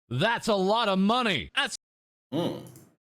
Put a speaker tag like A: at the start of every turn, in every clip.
A: That's a lot of money. That's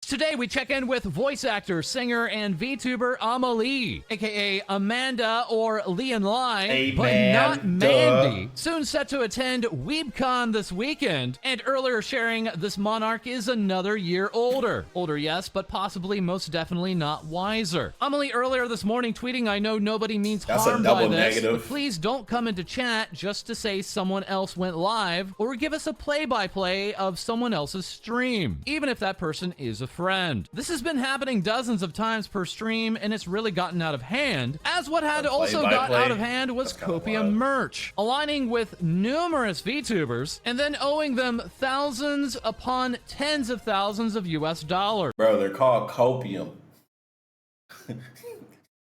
A: Today, we check in with voice actor, singer, and VTuber Amelie, aka Amanda or Leon Lai, but not Mandy. Soon set to attend WeebCon this weekend, and earlier sharing this monarch is another year older. Older, yes, but possibly most definitely not wiser. Amelie earlier this morning tweeting, "I know nobody means harm by this, but please don't come into chat just to say someone else went live or give us a play-by-play of someone else's stream, even if that person is a friend." This has been happening dozens of times per stream, and it's really gotten out of hand, as what had also got out of hand was Copium merch, aligning with numerous VTubers and then owing them thousands upon tens of thousands of US dollars.
B: Bro, they're called Copium.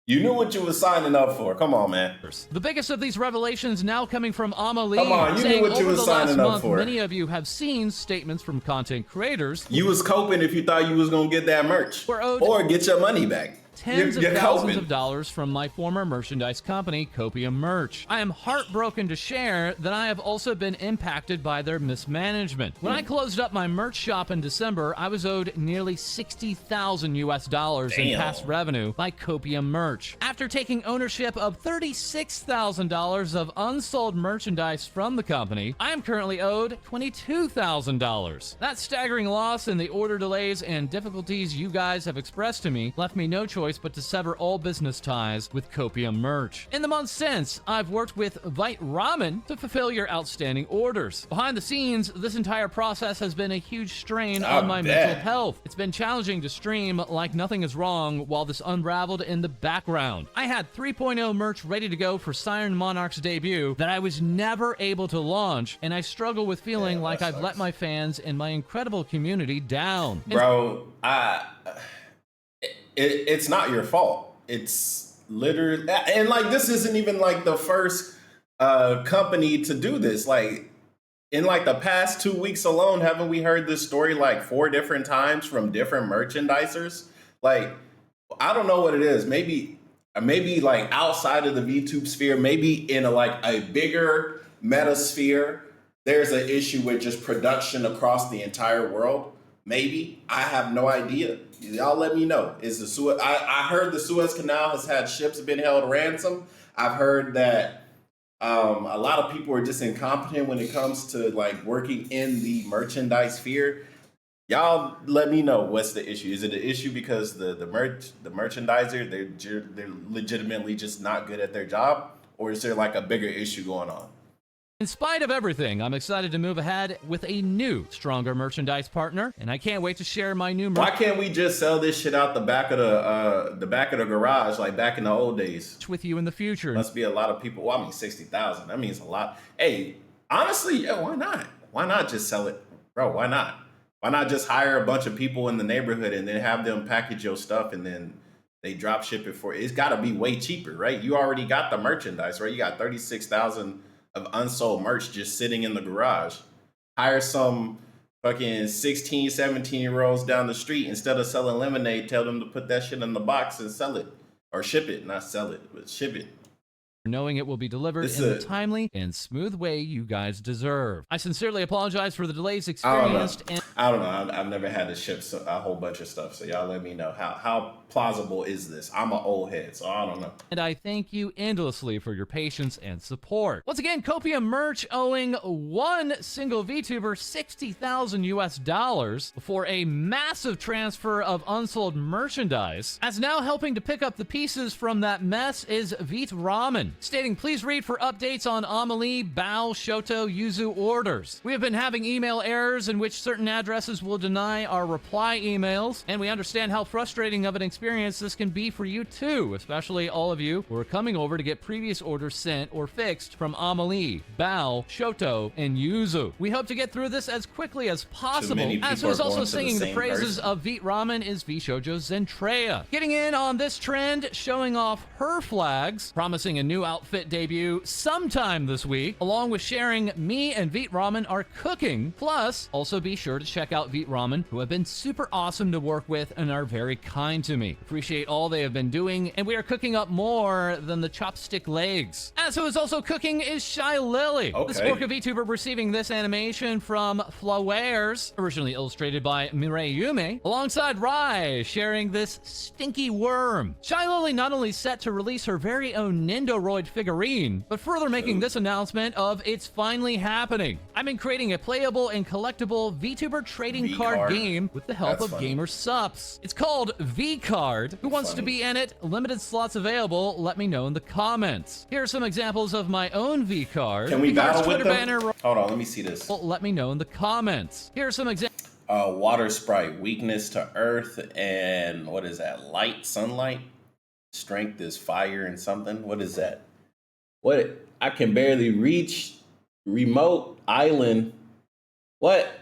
B: You knew what you were signing up for. Come on, man.
A: The biggest of these revelations now coming from Amelie.
B: Come on, you knew what you were signing up for.
A: Many of you have seen statements from content creators.
B: You was coping if you thought you was going to get that merch. Or get your money back.
A: Tens of thousands of dollars from my former merchandise company, Copium Merch. I am heartbroken to share that I have also been impacted by their mismanagement. When I closed up my merch shop in December, I was owed nearly 60,000 US dollars in past revenue by Copium Merch. After taking ownership of $36,000 of unsold merchandise from the company, I am currently owed $22,000. That staggering loss and the order delays and difficulties you guys have expressed to me left me no choice but to sever all business ties with Copium Merch. In the months since, I've worked with Vite Ramen to fulfill your outstanding orders. Behind the scenes, this entire process has been a huge strain on my mental health. It's been challenging to stream like nothing is wrong while this unraveled in the background. I had 3.0 merch ready to go for Siren Monarch's debut that I was never able to launch, and I struggle with feeling like I've let my fans and my incredible community down.
B: Bro, it's not your fault. It's literally, and like, this isn't even like the first company to do this. Like, in like the past 2 weeks alone, haven't we heard this story like 4 different times from different merchandisers? Like, I don't know what it is. Maybe like outside of the VTube sphere, maybe in a bigger metasphere, there's an issue with just production across the entire world. Maybe. I have no idea. Y'all let me know. Is the Suez? I heard the Suez Canal has had ships been held ransom. I've heard that a lot of people are just incompetent when it comes to like working in the merchandise sphere. Y'all let me know what's the issue. Is it an issue because the merchandiser they're legitimately just not good at their job, or is there like a bigger issue going on?
A: In spite of everything, I'm excited to move ahead with a new, stronger merchandise partner, and I can't wait to share my new merch.
B: Why can't we just sell this shit out the back of the garage like back in the old days
A: with you in the future?
B: Must be a lot of people. Well, I mean, 60,000. That means a lot. Hey, honestly, yeah, why not? Why not just sell it, bro? Why not? Why not just hire a bunch of people in the neighborhood and then have them package your stuff and then they drop ship it for? It's got to be way cheaper, right? You already got the merchandise, right? You got 36,000 of unsold merch just sitting in the garage. Hire some fucking 16, 17-year-olds down the street. Instead of selling lemonade, tell them to put that shit in the box and sell it. Or ship it, not sell it, but ship it.
A: Knowing it will be delivered in the timely and smooth way you guys deserve. I sincerely apologize for the delays experienced.
B: I don't know. I've never had to ship a whole bunch of stuff, so y'all let me know. How plausible is this? I'm an old head, so I don't know.
A: And I thank you endlessly for your patience and support. Once again, Copium Merch owing one single VTuber 60,000 US dollars for a massive transfer of unsold merchandise. As now helping to pick up the pieces from that mess is Vite Ramen, stating, "Please read for updates on Amelie, Bao, Shoto, Yuzu orders. We have been having email errors in which certain addresses will deny our reply emails, and we understand how frustrating of an experience this can be for you too, especially all of you who are coming over to get previous orders sent or fixed from Amelie, Bao, Shoto, and Yuzu. We hope to get through this as quickly as possible." As who's also singing the praises of Vite Ramen is VShojo Zentrea, getting in on this trend, showing off her flags, promising a new new outfit debut sometime this week, along with sharing me and Veet Ramen are cooking. Plus, also be sure to check out Veet Ramen, who have been super awesome to work with and are very kind to me. Appreciate all they have been doing, and we are cooking up more than the chopstick legs. As who is also cooking is Shy Lily.
B: Okay.
A: This work of VTuber receiving this animation from Flowers, originally illustrated by Mireille Yume, alongside Rai sharing this stinky worm. Shy Lily not only set to release her very own Nindoroid figurine, but further making this announcement of it's finally happening. I've been creating a playable and collectible VTuber trading card game with the help of Gamer Sups. It's called V-Card. Who wants to be in it? Limited slots available. Let me know in the comments. Here are some examples of my own V-Card.
B: Can we battle with them?
A: Banner.
B: Hold on, let me see this.
A: Let me know in the comments. Here are some examples.
B: Water sprite, weakness to earth, and what is that? Light, sunlight. Strength is fire and something. What is that? What? I can barely reach. Remote island. What?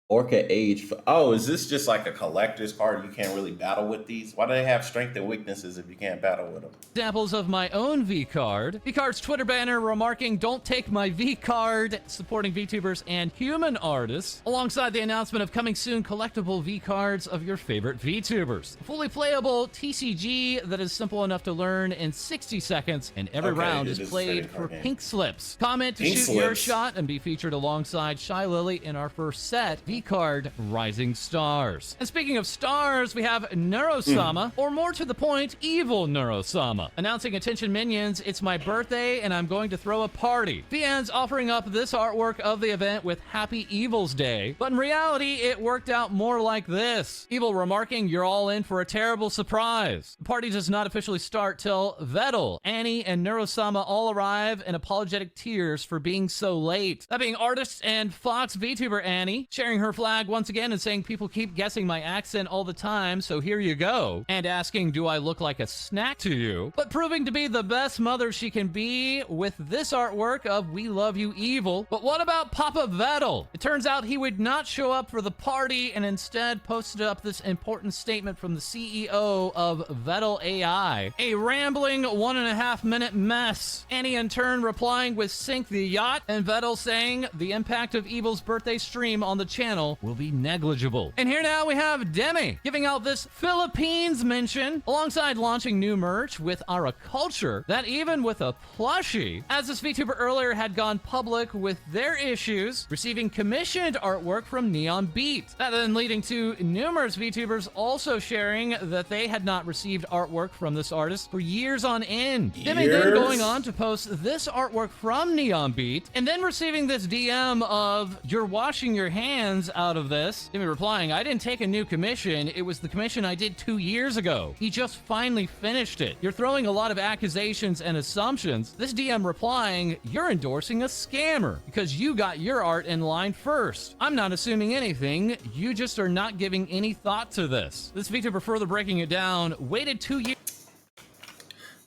B: Orca age. Oh, is this just like a collector's card? You can't really battle with these? Why do they have strength and weaknesses if you can't battle with them?
A: Examples of my own V-Card. V-Card's Twitter banner remarking, "Don't take my V-Card," supporting VTubers and human artists, alongside the announcement of coming soon collectible V-Cards of your favorite VTubers. A fully playable TCG that is simple enough to learn in 60 seconds, and every round is played for pink slips. Comment to shoot your shot and be featured alongside Shy Lily in our first set, V-Card Rising Stars. And speaking of stars, we have Neuro-sama, or more to the point, evil Neuro-sama, announcing, "Attention minions, it's my birthday and I'm going to throw a party." Fans offering up this artwork of the event with Happy Evil's Day, but in reality, it worked out more like this. Evil remarking, "You're all in for a terrible surprise." The party does not officially start till Vettel, Annie, and Neuro-sama all arrive in apologetic tears for being so late. That being artist and Fox VTuber Annie, sharing her flag once again and saying, "People keep guessing my accent all the time, so here you go," and asking, "Do I look like a snack to you?" But proving to be the best mother she can be with this artwork of "We love you, Evil." But what about Papa Vettel? It turns out he would not show up for the party and instead posted up this important statement from the CEO of Vettel AI. A rambling 1.5 minute mess. Annie in turn replying with "Sink the yacht," and Vettel saying the impact of Evil's birthday stream on the channel will be negligible. And here now we have Demi giving out this Philippines mention alongside launching new merch with our culture that even with a plushie, as this VTuber earlier had gone public with their issues, receiving commissioned artwork from Neon Beat. That then leading to numerous VTubers also sharing that they had not received artwork from this artist for years on end. Demi then going on to post this artwork from Neon Beat and then receiving this DM of, "You're washing your hands out of this." Demi replying, "I didn't take a new commission. It was the commission I did 2 years ago. He just finally finished it. You're throwing a lot of accusations and assumptions." This DM replying, "You're endorsing a scammer because you got your art in line first. I'm not assuming anything. You just are not giving any thought to this." This VTuber further breaking it down, waited 2 years.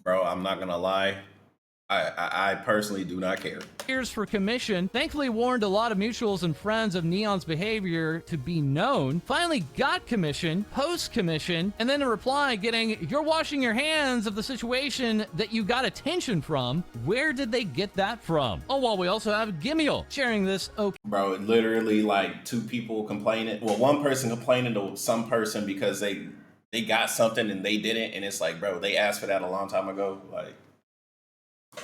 B: Bro, I'm not gonna lie. I personally do not care.
A: Years for commission, thankfully warned a lot of mutuals and friends of Neon's behavior to be known, finally got commission, post-commission, and then a reply getting, "You're washing your hands of the situation that you got attention from. Where did they get that from?" Oh, well, we also have Gimiel sharing this.
B: Bro, literally like two people complaining. Well, one person complaining to some person because they got something and they didn't, and it's like, bro, they asked for that a long time ago. Like,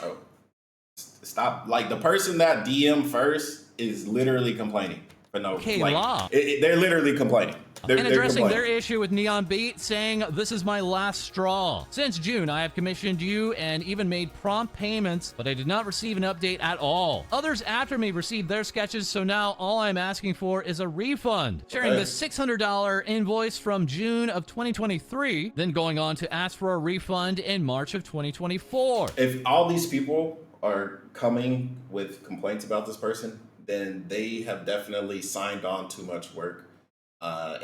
B: bro, stop. Like, the person that DM first is literally complaining for no. They're literally complaining.
A: And addressing their issue with Neon Beat, saying, "This is my last straw. Since June, I have commissioned you and even made prompt payments, but I did not receive an update at all. Others after me received their sketches, so now all I'm asking for is a refund." Sharing this $600 invoice from June of 2023, then going on to ask for a refund in March of 2024.
B: If all these people are coming with complaints about this person, then they have definitely signed on too much work.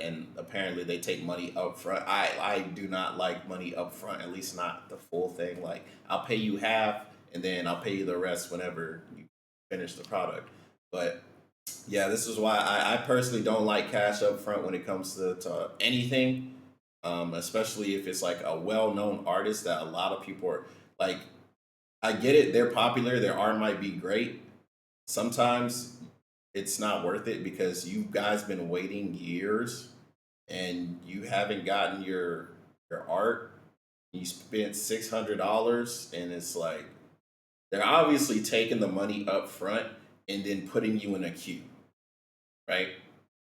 B: And apparently they take money up front. I do not like money up front, at least not the full thing. Like, I'll pay you half and then I'll pay you the rest whenever you finish the product. But yeah, this is why I personally don't like cash up front when it comes to anything, especially if it's like a well-known artist that a lot of people are like. I get it. They're popular. Their art might be great. Sometimes it's not worth it because you guys been waiting years and you haven't gotten your art. You spent $600 and it's like they're obviously taking the money up front and then putting you in a queue, right?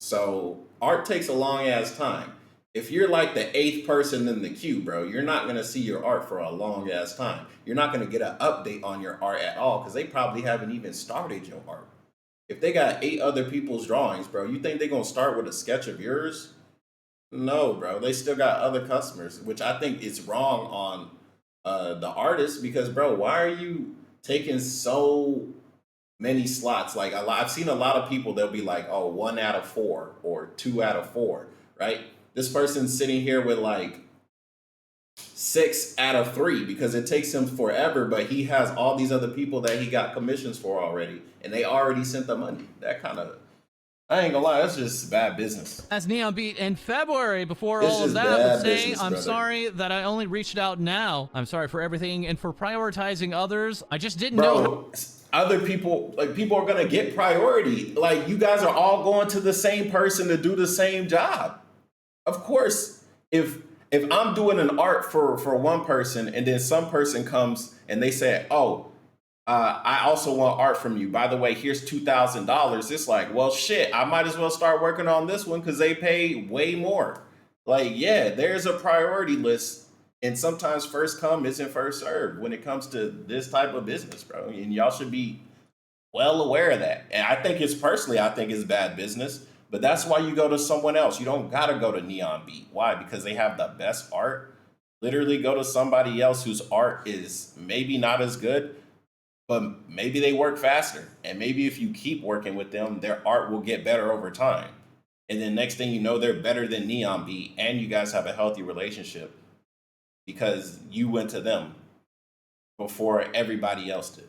B: So art takes a long ass time. If you're like the eighth person in the queue, bro, you're not gonna see your art for a long ass time. You're not gonna get an update on your art at all because they probably haven't even started your art. If they got 8 other people's drawings, bro, you think they're gonna start with a sketch of yours? No, bro. They still got other customers, which I think is wrong on the artist because, bro, why are you taking so many slots? Like I've seen a lot of people. They'll be like, "Oh, 1 out of 4 or 2 out of 4," right? This person's sitting here with like 6 out of 3 because it takes him forever, but he has all these other people that he got commissions for already, and they already sent the money. That kind of, I ain't gonna lie, that's just bad business.
A: As Neon Beat in February, before
B: It's
A: all of
B: just
A: that,
B: bad
A: would say,
B: business,
A: I'm
B: brother.
A: sorry that I only reached out now. I'm sorry for everything and for prioritizing others. I just didn't know how.
B: Bro, other people, like people are gonna get priority. Like you guys are all going to the same person to do the same job. Of course, if I'm doing an art for one person and then some person comes and they say, "Oh, I also want art from you. By the way, here's $2,000." It's like, well, shit, I might as well start working on this one because they pay way more. Like, yeah, there's a priority list, and sometimes first come isn't first served when it comes to this type of business, bro. And y'all should be well aware of that. And I think I think it's bad business. But that's why you go to someone else. You don't gotta go to Neon Beat. Why? Because they have the best art. Literally go to somebody else whose art is maybe not as good, but maybe they work faster. And maybe if you keep working with them, their art will get better over time. And then next thing you know, they're better than Neon Beat, and you guys have a healthy relationship because you went to them before everybody else did.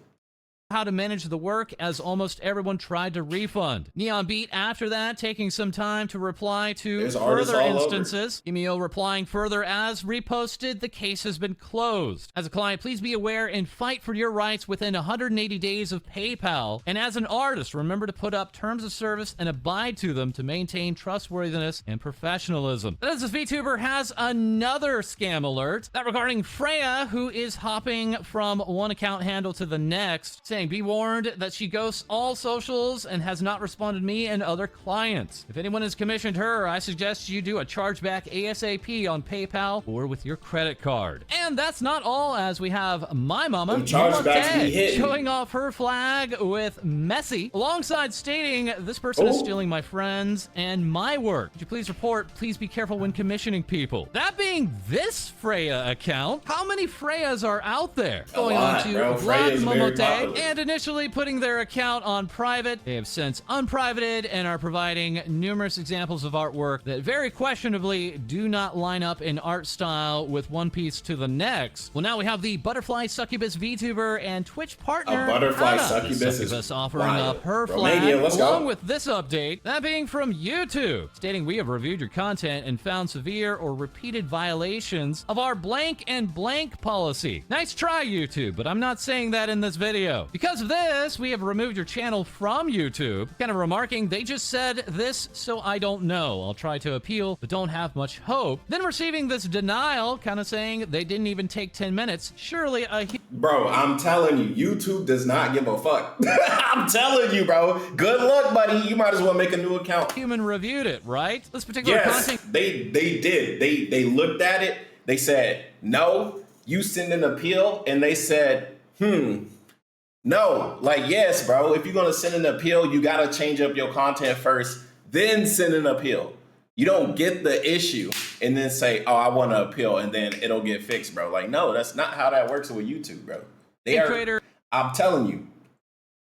A: How to manage the work as almost everyone tried to refund. Neon Beat after that taking some time to reply to
B: There's artists
A: further
B: all over.
A: instances. Emil replying further as reposted, the case has been closed. As a client, please be aware and fight for your rights within 180 days of PayPal. And as an artist, remember to put up terms of service and abide to them to maintain trustworthiness and professionalism. This VTuber has another scam alert that regarding Freya, who is hopping from one account handle to the next, saying, be warned that she ghosts all socials and has not responded to me and other clients. If anyone has commissioned her, I suggest you do a chargeback ASAP on PayPal or with your credit card. And that's not all, as we have my mama,
B: Them chargebacks be hitting.
A: showing off her flag with Messi, alongside stating, this person is
B: Oh.
A: stealing my friends and my work. Would you please report? Please be careful when commissioning people. That being this Freya account, how many Freyas are out there? Going
B: lot,
A: on to
B: bro.
A: Vlad
B: Freya is very
A: Momote,
B: popular.
A: and initially putting their account on private. They have since unprivated and are providing numerous examples of artwork that very questionably do not line up in art style with one piece to the next. Well, now we have the Butterfly Succubus VTuber and Twitch partner,
B: A Butterfly
A: Anna.
B: Succubus is
A: Succubus offering
B: wild.
A: up her
B: Romania,
A: flag,
B: let's go.
A: along with this update, that being from YouTube, stating we have reviewed your content and found severe or repeated violations of our blank and blank policy. Nice try, YouTube, but I'm not saying that in this video. Because of this, we have removed your channel from YouTube, kind of remarking, they just said this, so I don't know. I'll try to appeal, but don't have much hope. Then receiving this denial, kind of saying they didn't even take 10 minutes. Surely a
B: Bro, I'm telling you, YouTube does not give a fuck. I'm telling you, bro. Good luck, buddy. You might as well make a new account.
A: human reviewed it, right? This particular
B: Yes,
A: content
B: they did. They looked at it. They said, no, you send an appeal. And they said, no. Like, yes, bro. If you're going to send an appeal, you got to change up your content first, then send an appeal. You don't get the issue and then say, oh, I want to appeal, and then it'll get fixed, bro. Like, no, that's not how that works with YouTube, bro. They are,
A: creator
B: I'm telling you,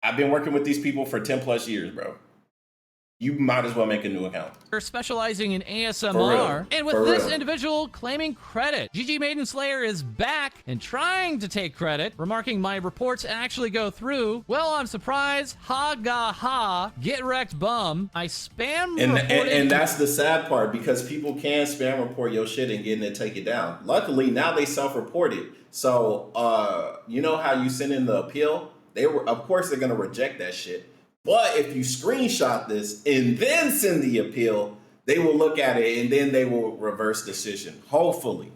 B: I've been working with these people for 10 plus years, bro. you might as well make a new account.
A: Specializing in
B: For
A: ASMR,
B: real.
A: and with
B: For
A: this
B: real.
A: individual claiming credit. GG Maiden Slayer is back and trying to take credit, remarking my reports actually go through. Well, I'm surprised. Ha ga ha. Get wrecked bum. I spam reported.
B: And that's the sad part, because people can spam report your shit and get it take it down. Luckily, now they self-reported. So, you know how you send in the appeal? Of course, they're gonna reject that shit. But if you screenshot this and then send the appeal, they will look at it and then they will reverse decision. Hopefully.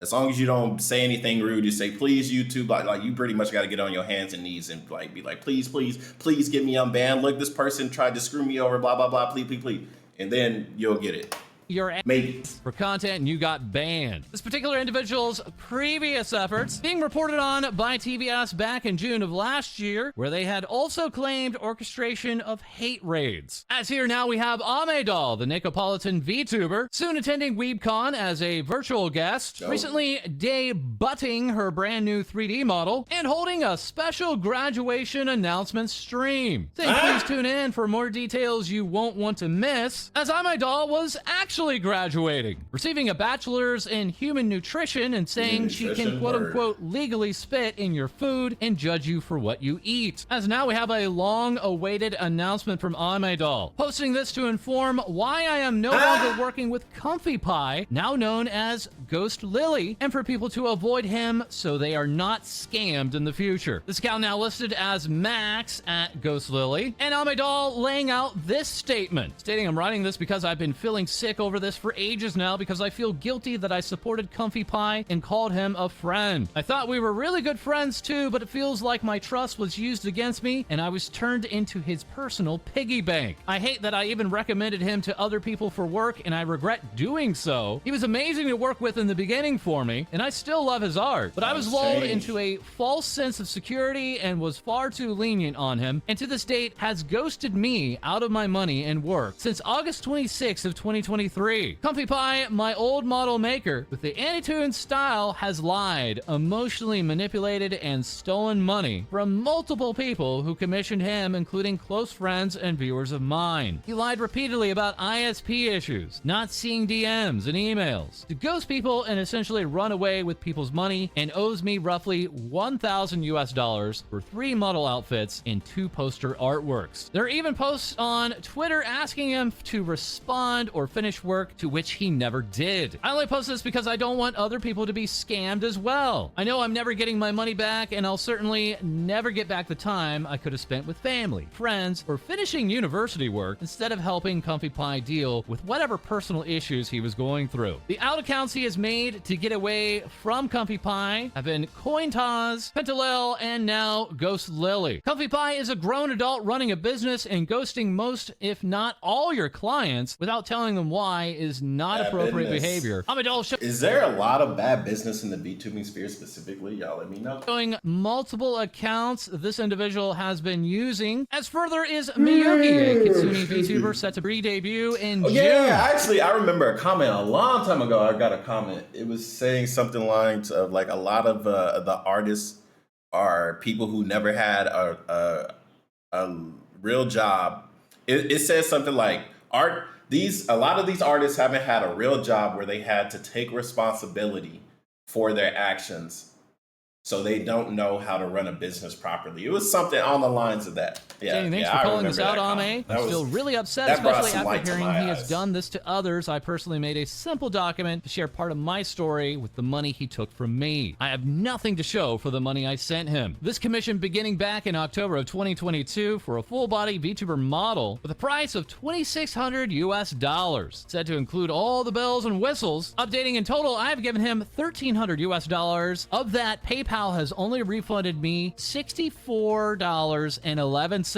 B: As long as you don't say anything rude, you say, please, YouTube, like you pretty much got to get on your hands and knees and like be like, please, please, please get me unbanned. Look, this person tried to screw me over, blah, blah, blah, please, please, please. And then you'll get it.
A: Your
B: Maybe.
A: for content and you got banned. This particular individual's previous efforts being reported on by TVS back in June of last year, where they had also claimed orchestration of hate raids. As here now we have Amedal, the Nicopolitan VTuber, soon attending WeebCon as a virtual guest, recently debuting her brand new 3D model, and holding a special graduation announcement stream. So please tune in for more details you won't want to miss, as Amedal was actually graduating, receiving a bachelor's in human nutrition and saying she can quote-unquote legally spit in your food and judge you for what you eat. As now we have a long-awaited announcement from Amedal, posting this to inform why I am no longer working with Comfy Pie, now known as Ghost Lily, and for people to avoid him so they are not scammed in the future. This account now listed as Max at Ghost Lily, and Amedal laying out this statement, stating, I'm writing this because I've been feeling sick over this for ages now because I feel guilty that I supported Comfy Pie and called him a friend. I thought we were really good friends too, but it feels like my trust was used against me and I was turned into his personal piggy bank. I hate that I even recommended him to other people for work and I regret doing so. He was amazing to work with in the beginning for me and I still love his art, but I was lulled into a false sense of security and was far too lenient on him, and to this date has ghosted me out of my money and work since August 26th of 2023. Comfy Pie, my old model maker, with the Anitunes style, has lied, emotionally manipulated, and stolen money from multiple people who commissioned him, including close friends and viewers of mine. He lied repeatedly about ISP issues, not seeing DMs and emails, to ghost people and essentially run away with people's money, and owes me roughly $1,000 for 3 model outfits and 2 poster artworks. There are even posts on Twitter asking him to respond or finish work, to which he never did. I only post this because I don't want other people to be scammed as well. I know I'm never getting my money back, and I'll certainly never get back the time I could have spent with family, friends, or finishing university work instead of helping Comfy Pie deal with whatever personal issues he was going through. The out accounts he has made to get away from Comfy Pie have been Cointaz, Pentalel, and now Ghost Lily. Comfy Pie is a grown adult running a business, and ghosting most, if not all, your clients without telling them why is not appropriate behavior.
B: Is there a lot of bad business in the VTubing sphere specifically? Y'all let me know.
A: Showing multiple accounts this individual has been using. As further is Miyuki, a Kitsune VTuber set to re-debut in June.
B: Yeah, actually, I remember a comment a long time ago. I got a comment. It was saying something lines of like a lot of the artists are people who never had a real job. It says something like a lot of these artists haven't had a real job where they had to take responsibility for their actions, so they don't know how to run a business properly. It was something on the lines of that. Yeah,
A: thanks for calling this out, Ame. I'm still really upset, especially after hearing he has done this to others. I personally made a simple document to share part of my story with the money he took from me. I have nothing to show for the money I sent him. This commission beginning back in October of 2022 for a full-body VTuber model with a price of $2,600 US, said to include all the bells and whistles. Updating in total, I've given him $1,300 US. Of that, PayPal has only refunded me $64.11,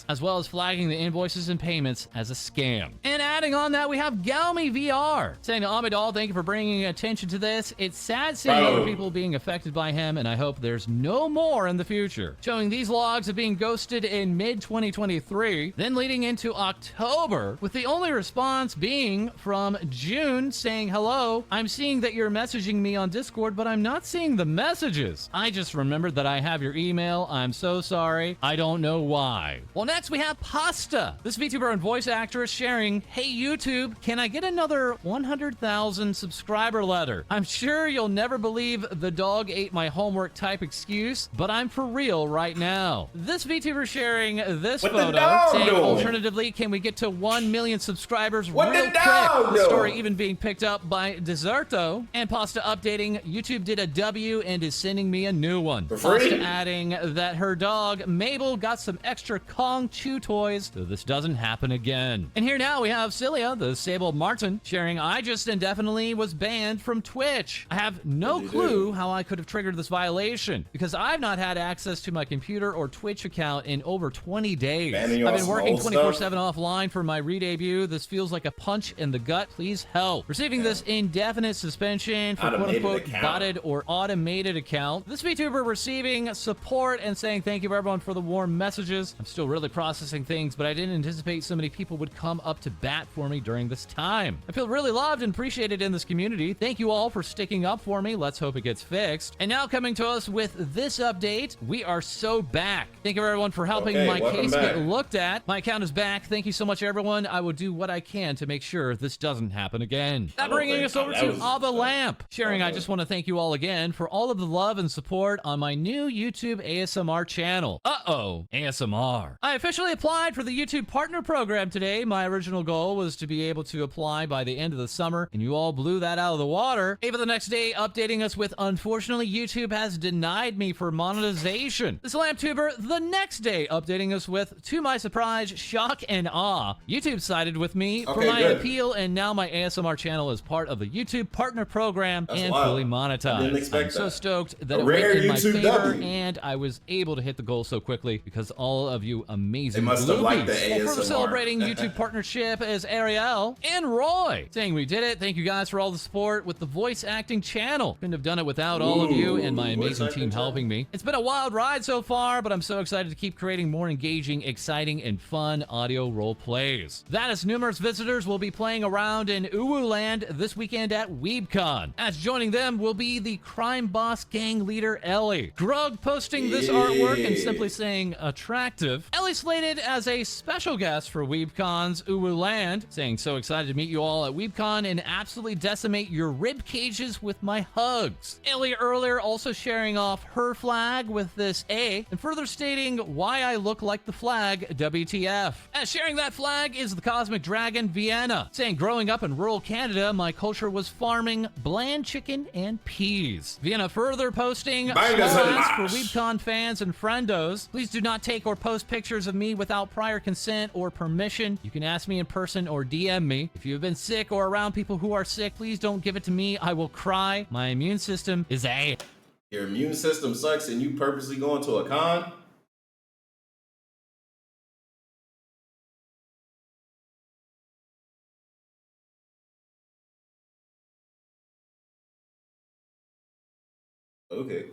A: as well as flagging the invoices and payments as a scam. And adding on that, we have Galmi VR saying to Amidal, thank you for bringing attention to this. It's sad seeing other people being affected by him, and I hope there's no more in the future. Showing these logs of being ghosted in mid-2023, then leading into October, with the only response being from June saying, hello, I'm seeing that you're messaging me on Discord, but I'm not seeing the messages. I just remembered that I have your email. I'm so sorry. I don't know why. Well, next we have Pasta. This VTuber and voice actress sharing, hey YouTube, can I get another 100,000 subscriber letter? I'm sure you'll never believe the dog ate my homework type excuse, but I'm for real right now. This VTuber sharing this photo saying, alternatively, can we get to 1 million subscribers real quick? The story even being picked up by Deserto. And Pasta updating, YouTube did a W and is sending me a new one. Pasta adding that her dog Mabel got some extra Kong chew toys, so this doesn't happen again. And here now we have Celia, the Sable Martin, sharing, I just indefinitely was banned from Twitch. I have no clue how I could have triggered this violation because I've not had access to my computer or Twitch account in over 20 days. I've been working 24/7 offline for my re-debut. This feels like a punch in the gut. Please help. Receiving this indefinite suspension for quote-unquote botted or automated account. This VTuber receiving support and saying thank you everyone for the warm messages. I'm still really processing things, but I didn't anticipate so many people would come up to bat for me during this time. I feel really loved and appreciated in this community. Thank you all for sticking up for me. Let's hope it gets fixed. And now coming to us with this update, we are so back. Thank you everyone for helping my case get looked at. My account is back. Thank you so much everyone. I will do what I can to make sure this doesn't happen again. That bringing us over to Ava Lamp, sharing, I just want to thank you all again for all of the love and support on my new YouTube ASMR channel. ASMR. I officially applied for the YouTube Partner Program today. My original goal was to be able to apply by the end of the summer, and you all blew that out of the water. Ava the next day updating us with, unfortunately, YouTube has denied me for monetization. This LampTuber the next day updating us with, to my surprise, shock, and awe, YouTube sided with me for my appeal, and now my ASMR channel is part of the YouTube Partner Program and fully monetized. I'm so stoked that it went in my favor, and I was able to hit the goal so quickly because all of you amazing bluebies. Further celebrating YouTube partnership is Ariel and Roy, saying we did it. Thank you guys for all the support with the voice acting channel. Couldn't have done it without all of you and my amazing team helping me. It's been a wild ride so far, but I'm so excited to keep creating more engaging, exciting, and fun audio role plays. That is, numerous visitors will be playing around in Uwu Land this weekend at WeebCon. As joining them will be the crime boss gang leader Ellie. Grug posting this artwork and simply saying attractive. Ellie slated as a special guest for WeebCon's Uwu Land, saying so excited to meet you all at WeebCon and absolutely decimate your rib cages with my hugs. Ellie earlier also sharing off her flag with this A and further stating why I look like the flag WTF. As sharing that flag is the Cosmic Dragon Vienna, saying growing up in rural Canada, my culture was farming bland chicken and peas. Vienna further posting for WeebCon fans and friendos. Please do not take or post pictures of me without prior consent or permission. You can ask me in person or DM me. If you have been sick or around people who are sick, please don't give it to me. I will cry. My immune system is A.
B: Your immune system sucks and you purposely going to a con? Okay.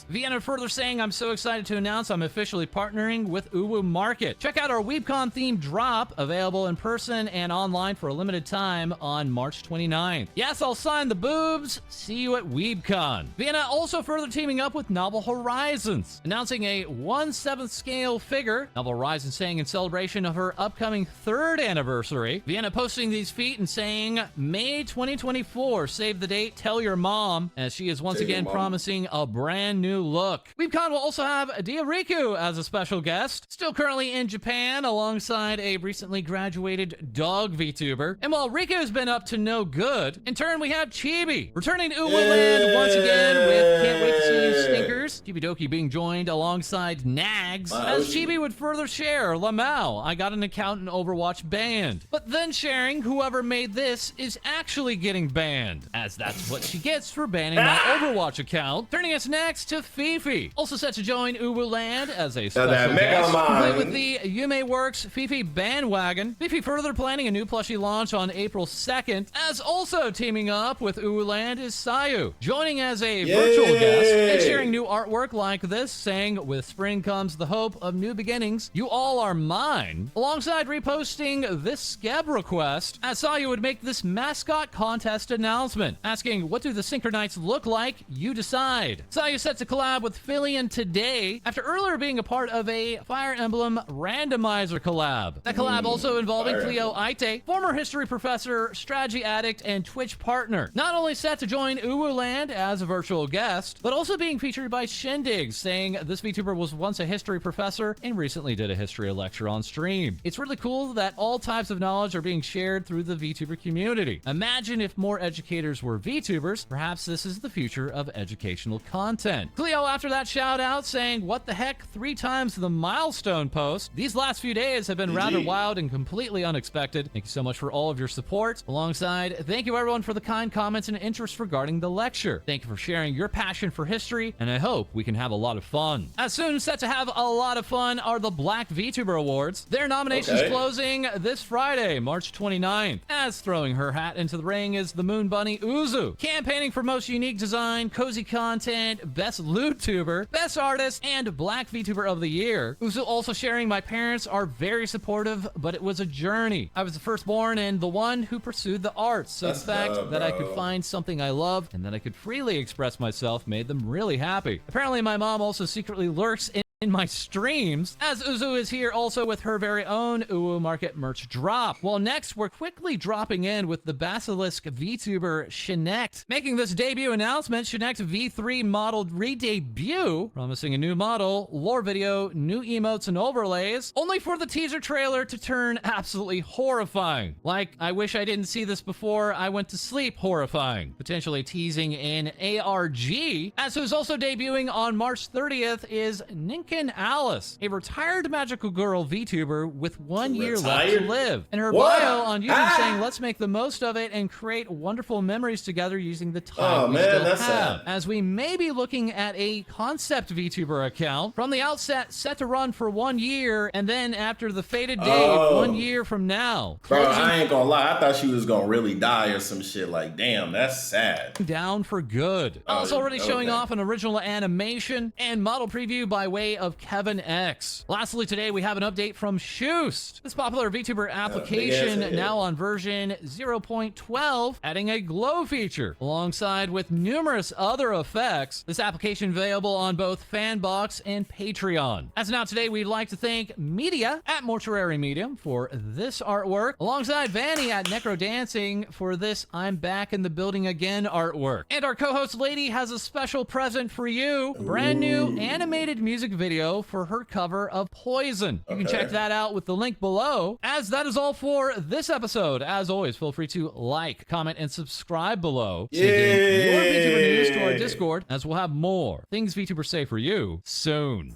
A: Vienna further saying, I'm so excited to announce I'm officially partnering with Uwu Market. Check out our WeebCon themed drop, available in person and online for a limited time on March 29th. Yes, I'll sign the boobs. See you at WeebCon. Vienna also further teaming up with Novel Horizons, announcing a 1/7 scale figure. Novel Horizons saying in celebration of her upcoming 3rd anniversary. Vienna posting these feet and saying, May 2024, save the date, tell your mom, as she is once again promising a brand new look. WeebCon will also have Diariku as a special guest, still currently in Japan alongside a recently graduated dog VTuber. And while Riku's been up to no good, in turn we have Chibi returning to Uwu Land once again with Can't Wait to See You Stinkers. Chibidoki being joined alongside Nags, as Chibi would further share, Lamau, I got an account in Overwatch banned. But then sharing whoever made this is actually getting banned, as that's what she gets for banning my Overwatch account. Turning us next to to Fifi, also set to join Uwu Land as a
B: So
A: special
B: that
A: guest,
B: Megamon.
A: complete with the Yume Works Fifi bandwagon. Fifi further planning a new plushie launch on April 2nd, as also teaming up with Uwu Land is Sayu, joining as a virtual guest and sharing new artwork like this, saying, "With spring comes the hope of new beginnings. You all are mine," alongside reposting this scab request, as Sayu would make this mascot contest announcement, asking, "What do the Synchronites look like? You decide." Sayu set to collab with Filian today, after earlier being a part of a Fire Emblem randomizer collab. That collab also involving Cleo Aite, former history professor, strategy addict, and Twitch partner. Not only set to join Uwu Land as a virtual guest, but also being featured by Shindig, saying this VTuber was once a history professor and recently did a history lecture on stream. It's really cool that all types of knowledge are being shared through the VTuber community. Imagine if more educators were VTubers. Perhaps this is the future of educational content. Cleo after that shout out saying, "What the heck, 3 times the milestone post. These last few days have been rather wild and completely unexpected. Thank you so much for all of your support." Alongside, "Thank you everyone for the kind comments and interest regarding the lecture. Thank you for sharing your passion for history, and I hope we can have a lot of fun." As soon set to have a lot of fun are the Black VTuber Awards. Their nominations closing this Friday, March 29th. As throwing her hat into the ring is the Moon Bunny Uzu, campaigning for most unique design, cozy content, best loot tuber, best artist, and Black VTuber of the Year. Uzu also sharing, "My parents are very supportive, but it was a journey. I was the firstborn and the one who pursued the arts, so the fact that I could find something I loved and that I could freely express myself made them really happy. Apparently my mom also secretly lurks in my streams," as Uzu is here also with her very own Uwu Market merch drop. Well, next, we're quickly dropping in with the Basilisk VTuber Shinect. Making this debut announcement, Shinect V3 model re-debut, promising a new model, lore video, new emotes and overlays, only for the teaser trailer to turn absolutely horrifying. Like, "I wish I didn't see this before I went to sleep" horrifying. Potentially teasing an ARG. As who's also debuting on March 30th is Ninkin Alice, a retired magical girl VTuber with 1 year left to live. In her bio on YouTube saying, "Let's make the most of it and create wonderful memories together using the time we still have." Sad. As we may be looking at a concept VTuber account from the outset set to run for 1 year, and then after the fated date, 1 year from now.
B: Bro, I ain't gonna lie, I thought she was gonna really die or some shit. Like, damn, that's sad.
A: Down for good. Also already showing off an original animation and model preview by way of Kevin X. Lastly, today we have an update from Shoost. This popular VTuber application now on version 0.12, adding a glow feature alongside with numerous other effects. This application available on both Fanbox and Patreon. As now today, we'd like to thank Media at Mortuary Medium for this artwork, alongside Vanny at Necro Dancing for this "I'm Back in the Building Again" artwork. And our co-host Lady has a special present for you, a brand new animated music video for her cover of Poison. You can check that out with the link below. As that is all for this episode. As always, feel free to like, comment, and subscribe below. Send in your VTuber news to our Discord, as we'll have more things VTubers say for you soon.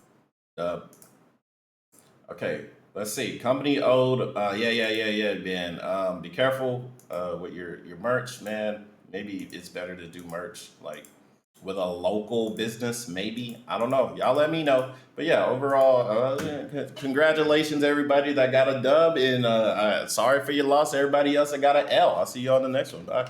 B: Okay, let's see. Company owed. Ben. Be careful with your merch, man. Maybe it's better to do merch like with a local business, maybe. I don't know. Y'all let me know. But yeah, overall, congratulations everybody that got a dub, and sorry for your loss, everybody else that got an L. I'll see you on the next one. Bye.